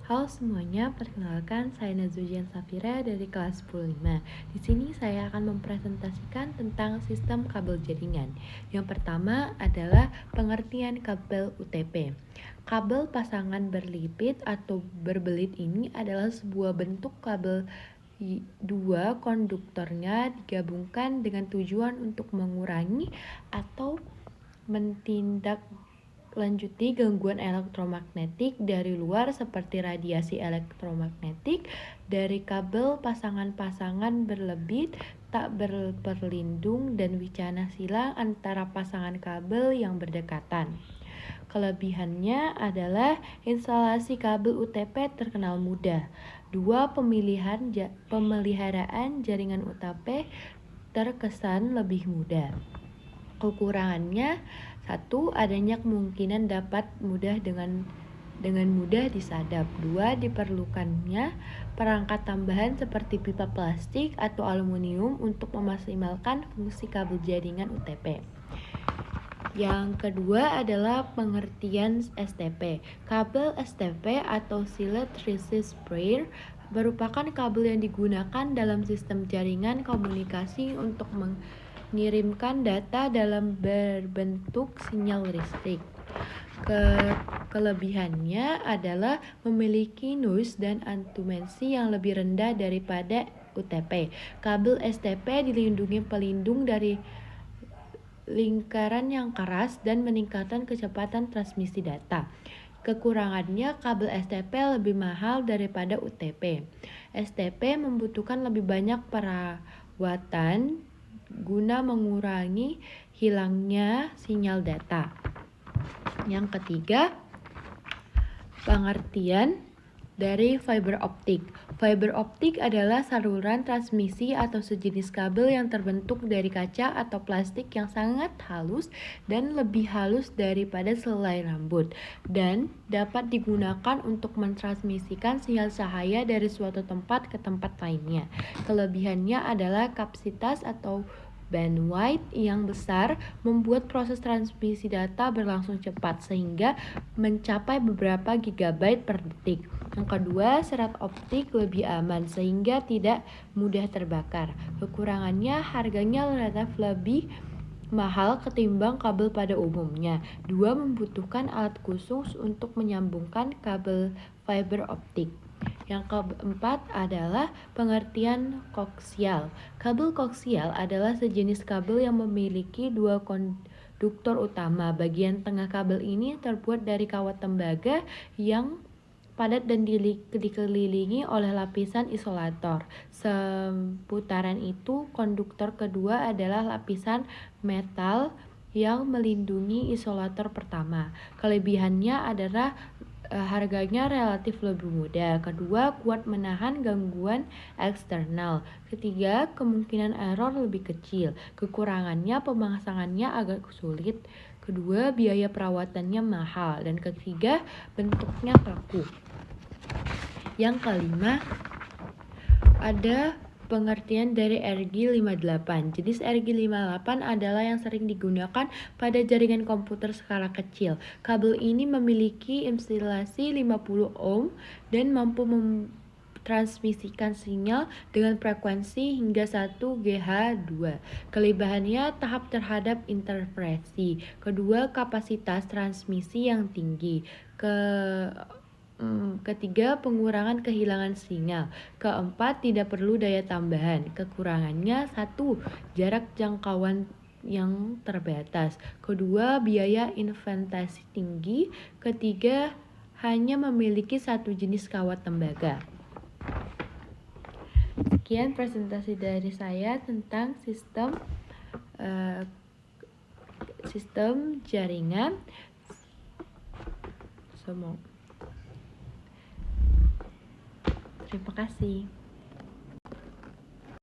Halo semuanya, perkenalkan saya Nazujian Safira dari kelas 105. Di sini saya akan mempresentasikan tentang sistem kabel jaringan. Yang pertama adalah pengertian kabel UTP. Kabel pasangan berlipit atau berbelit ini adalah sebuah bentuk kabel dua konduktornya digabungkan dengan tujuan untuk mengurangi atau menindaklanjuti gangguan elektromagnetik dari luar seperti radiasi elektromagnetik dari kabel pasangan-pasangan berlebit tak berperlindung dan wicana silang antara pasangan kabel yang berdekatan. Kelebihannya adalah instalasi kabel UTP terkenal mudah. 2. Pemeliharaan jaringan UTP terkesan lebih mudah. Kekurangannya, 1. Adanya kemungkinan dapat dengan mudah disadap. 2. Diperlukannya perangkat tambahan seperti pipa plastik atau aluminium untuk memaksimalkan fungsi kabel jaringan UTP. Yang kedua adalah pengertian STP. Kabel STP atau Silent Traces Pair merupakan kabel yang digunakan dalam sistem jaringan komunikasi untuk mengirimkan data dalam berbentuk sinyal listrik. Kelebihannya adalah memiliki noise dan interferensi yang lebih rendah daripada UTP. Kabel STP dilindungi pelindung dari lingkaran yang keras dan meningkatkan kecepatan transmisi data. Kekurangannya, kabel STP lebih mahal daripada UTP. STP membutuhkan lebih banyak perawatan guna mengurangi hilangnya sinyal data. Yang ketiga, pengertian dari fiber optik. Fiber optik adalah saluran transmisi atau sejenis kabel yang terbentuk dari kaca atau plastik yang sangat halus dan lebih halus daripada selai rambut dan dapat digunakan untuk mentransmisikan sinyal cahaya dari suatu tempat ke tempat lainnya. Kelebihannya adalah kapasitas atau bandwidth yang besar membuat proses transmisi data berlangsung cepat sehingga mencapai beberapa gigabyte per detik. Yang kedua, serat optik lebih aman sehingga tidak mudah terbakar. Kekurangannya, harganya relatif lebih mahal ketimbang kabel pada umumnya. 2. Membutuhkan alat khusus untuk menyambungkan kabel fiber optik. Yang keempat adalah pengertian koaksial. Kabel koaksial adalah sejenis kabel yang memiliki dua konduktor utama. Bagian tengah kabel ini terbuat dari kawat tembaga yang padat dan dikelilingi oleh lapisan isolator. Seputaran itu, konduktor kedua adalah lapisan metal yang melindungi isolator pertama. Kelebihannya adalah harganya relatif lebih mudah. Kedua, kuat menahan gangguan eksternal. Ketiga, kemungkinan error lebih kecil. Kekurangannya, pemasangannya agak sulit. Kedua, biaya perawatannya mahal. Dan ketiga, bentuknya kaku. Yang kelima, ada pengertian dari RG58. Jenis RG58 adalah yang sering digunakan pada jaringan komputer skala kecil. Kabel ini memiliki instalasi 50 ohm dan mampu transmisikan sinyal dengan frekuensi hingga 1 GH2. Kelebihannya tahap terhadap interferensi. Kedua, kapasitas transmisi yang tinggi. Ketiga, pengurangan kehilangan sinyal. Keempat, tidak perlu daya tambahan. Kekurangannya, 1. Jarak jangkauan yang terbatas. Kedua, biaya investasi tinggi. Ketiga, hanya memiliki satu jenis kawat tembaga. Sekian presentasi dari saya tentang sistem jaringan. Terima kasih.